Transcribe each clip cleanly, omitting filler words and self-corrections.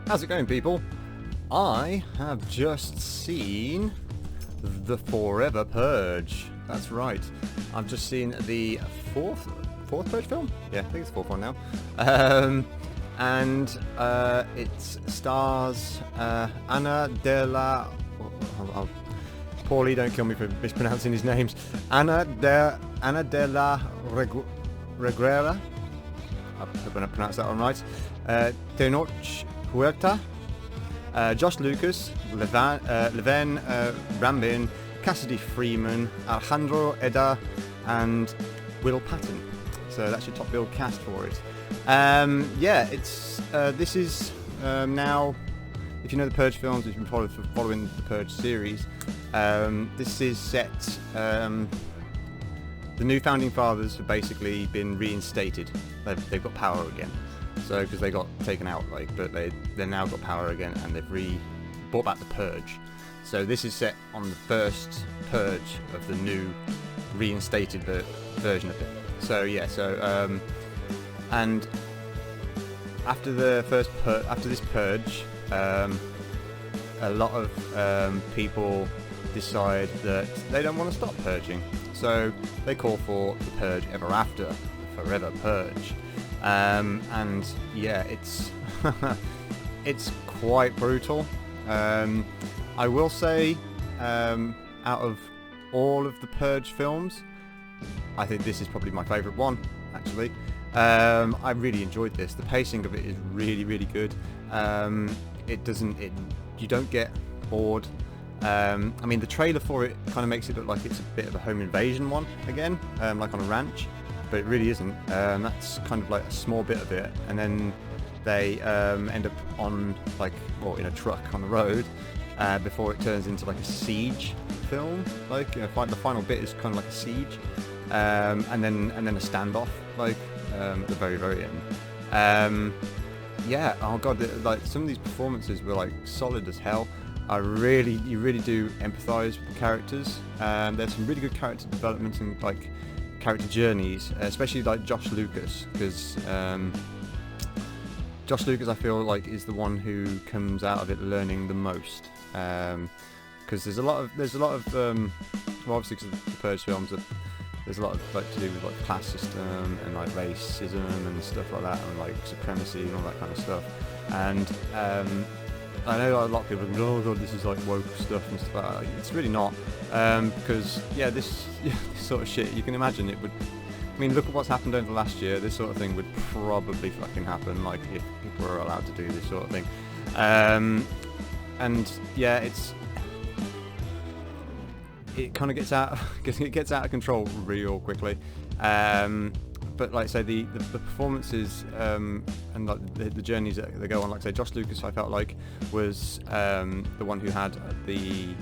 How's it going, people? I have just seen the Forever Purge. That's right. I've just seen the fourth Purge film? Yeah, I think it's the fourth one now. And it stars Ana de la... Paulie, don't kill me for mispronouncing his names. Ana de la Reguera. I hope I pronounced that one right. Tenoch Huerta, Josh Lucas, Leven Rambin, Cassidy Freeman, Alejandro Eda, and Will Patton. So that's your top billed cast for it. Yeah, it's this is now, if you know the Purge films, if you've been following the Purge series, this is set. The new founding fathers have basically been reinstated. They've got power again. So because they got taken out, but they've now got power again, and they've brought back the Purge. So this is set on the first Purge of the new reinstated version of it. So yeah, and after this Purge, a lot of people decide that they don't want to stop purging. So they call for the Purge Ever After, the Forever Purge. And yeah, it's it's quite brutal. I will say, out of all of the Purge films, I think this is probably my favourite one, actually. I really enjoyed this. The pacing of it is really, really good. You don't get bored. I mean, the trailer for it kind of makes it look like it's a bit of a home invasion one again, like on a ranch. But it really isn't. That's kind of like a small bit of it, and then they end up on in a truck on the road before it turns into like a siege film. The final bit is kind of like a siege, and then a standoff at the very, very end. Yeah. Oh god, some of these performances were solid as hell. You really do empathise with the characters. There's some really good character development and character journeys, especially Josh Lucas, because Josh Lucas, I feel is the one who comes out of it learning the most, because there's a lot of obviously because the Purge films there's a lot of to do with class system and racism and stuff like that, and supremacy and all that kind of stuff. And I know a lot of people go, oh god, this is woke stuff and stuff like that. It's really not, because this sort of shit, you can imagine it would. I mean, look at what's happened over the last year. This sort of thing would probably fucking happen, if people were allowed to do this sort of thing. And yeah, it kind of gets out of control real quickly. But the performances and the journeys that they go on, Josh Lucas, I felt was the one who had the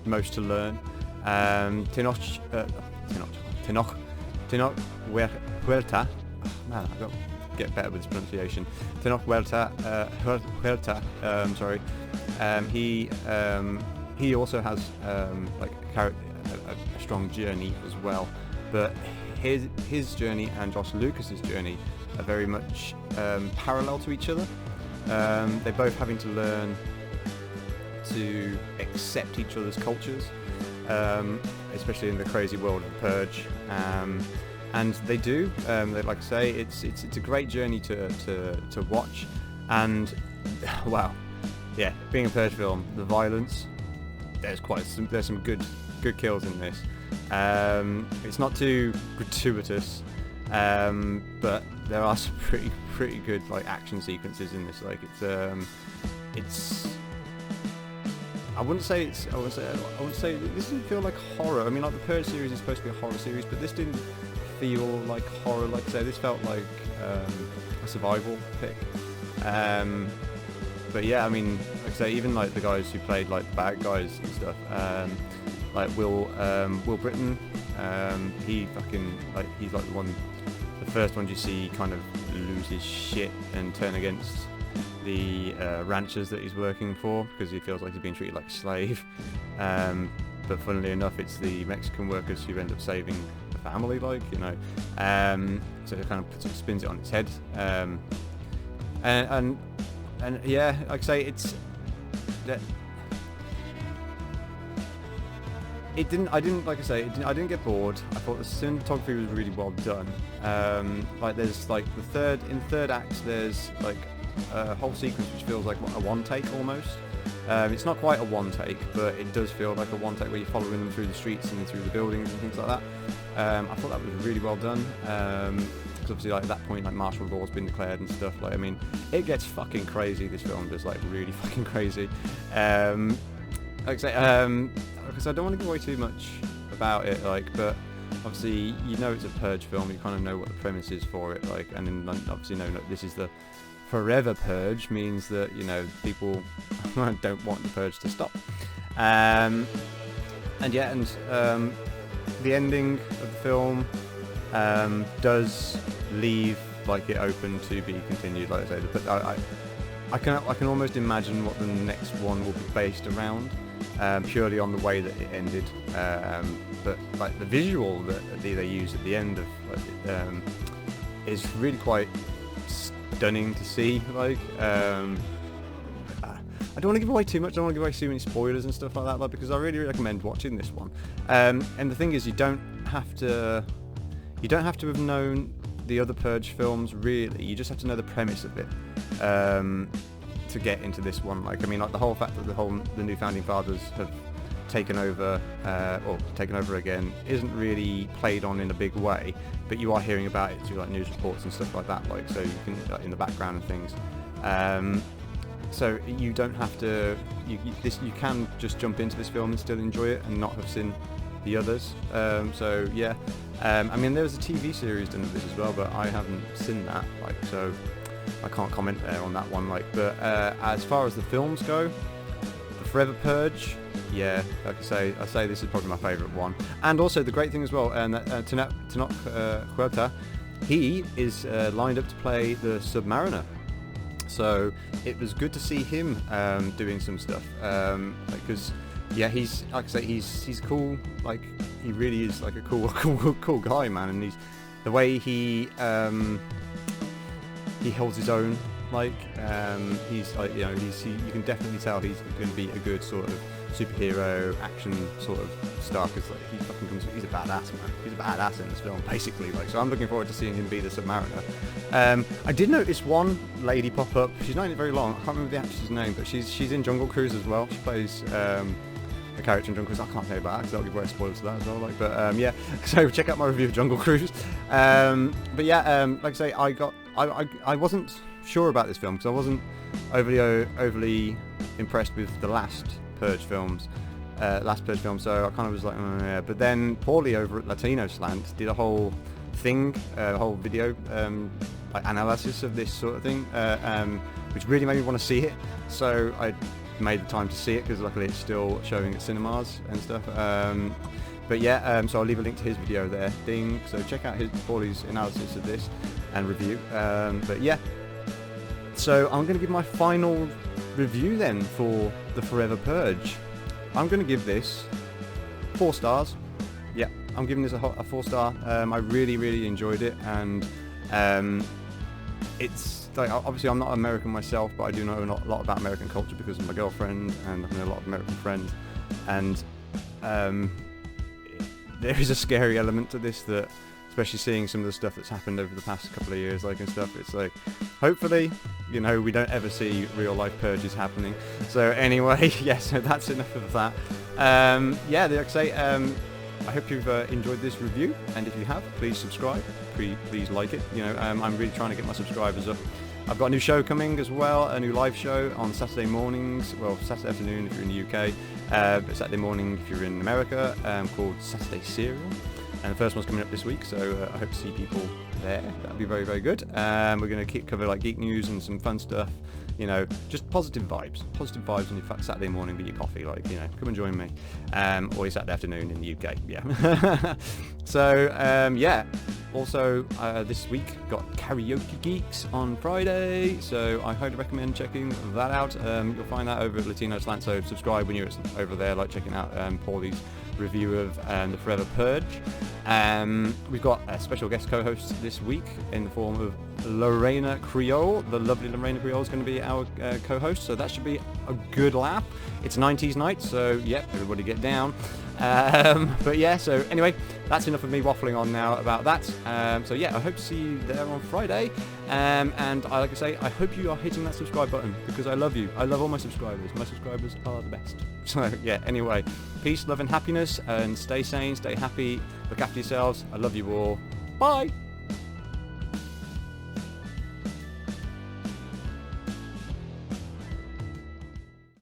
most to learn. Tenoch Huerta. Man, I've got to get better with this pronunciation. Tenoch Huerta. Sorry. He also has a strong journey as well, but his journey and Josh Lucas's journey are very much parallel to each other. They're both having to learn to accept each other's cultures, especially in the crazy world of the Purge. And they do. Like I say, it's a great journey to watch. And wow, yeah, being a Purge film, the violence, there's some good kills in this. It's not too gratuitous, but there are some pretty good action sequences in this. It's I wouldn't say this doesn't feel like horror. I mean, the Purge series is supposed to be a horror series, but this didn't feel like horror. Like I say, this felt like a survival pick. But yeah, I mean, like I say, even the guys who played the bad guys and stuff, Will Britton, he fucking he's the first one you see kind of lose his shit and turn against the ranchers that he's working for, because he feels like he's being treated like a slave. But funnily enough, it's the Mexican workers who end up saving the family, so it kind of spins it on its head. And And yeah, like I say, it's that I didn't get bored. I thought the cinematography was really well done. Like there's like in the third act there's like a whole sequence which feels like a one take almost. It's not quite a one take, but it does feel like a one take where you're following them through the streets and through the buildings and things like that. I thought that was really well done. Because obviously, like at that point, like martial law's been declared and stuff. Like, I mean, it gets fucking crazy. This film does, like, really fucking crazy. Like I say, because I don't want to give away too much about it, like, but obviously, you know, it's a Purge film. You kind of know what the premise is for it, like, and then obviously, no, this is the Forever Purge, means that, you know, people don't want the Purge to stop. And yeah, and the ending of the film does leave like it open to be continued. Like I say, but I can almost imagine what the next one will be based around, purely on the way that it ended. But like the visual that they use at the end of is really quite stunning to see. Like I don't want to give away too much. I don't want to give away too many spoilers and stuff like that, like, because I really recommend watching this one. And the thing is, you don't have to have known the other Purge films, really. You just have to know the premise of it to get into this one. Like, I mean, like the whole fact that the new founding fathers have taken over again isn't really played on in a big way, but you are hearing about it through like news reports and stuff like that. Like, so you can in the background and things. So you don't have to. You can just jump into this film and still enjoy it and not have seen the others. So yeah, I mean there was a TV series done of this as well, but I haven't seen that. Like, so I can't comment there on that one. Like, but as far as the films go, the Forever Purge, yeah, like I say this is probably my favourite one. And also the great thing as well, and Tenoch Huerta, he is lined up to play the Submariner. So it was good to see him doing some stuff, because yeah, he's like I say, he's cool. Like, he really is like a cool guy, man. And the way he holds his own. Like, he's like, you know, you can definitely tell he's going to be a good sort of superhero action sort of star, because like he's a badass, man. He's a badass in this film, basically. Like, so I'm looking forward to seeing him be the Submariner. I did notice one lady pop up. She's not in it very long. I can't remember the actress's name, but she's in Jungle Cruise as well. She plays a character in Jungle Cruise. I can't tell you about that because that'll give away spoilers to that as well. Like, but yeah, so check out my review of Jungle Cruise. But yeah, like I say, I wasn't sure about this film because I wasn't overly impressed with the last Purge film, so I kind of was like, oh, yeah. But then Paulie over at Latino Slant did a whole thing, a whole video like analysis of this sort of thing, which really made me want to see it. So I made the time to see it because luckily it's still showing at cinemas and stuff. But yeah, so I'll leave a link to his video there. Ding. So check out Paulie's analysis of this and review. But yeah. So I'm going to give my final review then for the Forever Purge. I'm going to give this 4 stars. Yeah, I'm giving this a 4-star. I really enjoyed it, and it's like, obviously I'm not American myself, but I do know a lot about American culture because of my girlfriend, and I know a lot of American friends, and there is a scary element to this, that especially seeing some of the stuff that's happened over the past couple of years, like, and stuff. It's like, hopefully, you know, we don't ever see real life purges happening. So anyway, yeah, so that's enough of that. Yeah, like I say, I hope you've enjoyed this review, and if you have, please subscribe, please like it. You know, I'm really trying to get my subscribers up. I've got a new show coming as well, a new live show on Saturday mornings, well, Saturday afternoon if you're in the UK, but Saturday morning if you're in America, called Saturday Serial. And the first one's coming up this week, so I hope to see people there. That'll be very good. We're going to cover like geek news and some fun stuff. You know, just positive vibes on your Saturday morning with your coffee. Like, you know, come and join me. Or your Saturday afternoon in the UK. Yeah. So yeah. Also, this week got Karaoke Geeks on Friday, so I highly recommend checking that out. You'll find that over at Latino Slant, so subscribe when you're over there, like checking out Paulie's review of the Forever Purge. We've got a special guest co-host this week in the form of Lorena Creole. The lovely Lorena Creole is going to be our co-host, so that should be a good laugh. It's 90s night, so yep, everybody get down. But yeah, so anyway, that's enough of me waffling on now about that. So yeah, I hope to see you there on Friday. And like I say, I hope you are hitting that subscribe button, because I love you. I love all my subscribers. My subscribers are the best. So yeah, anyway, peace, love and happiness, and stay sane, stay happy, look after yourselves. I love you all. Bye!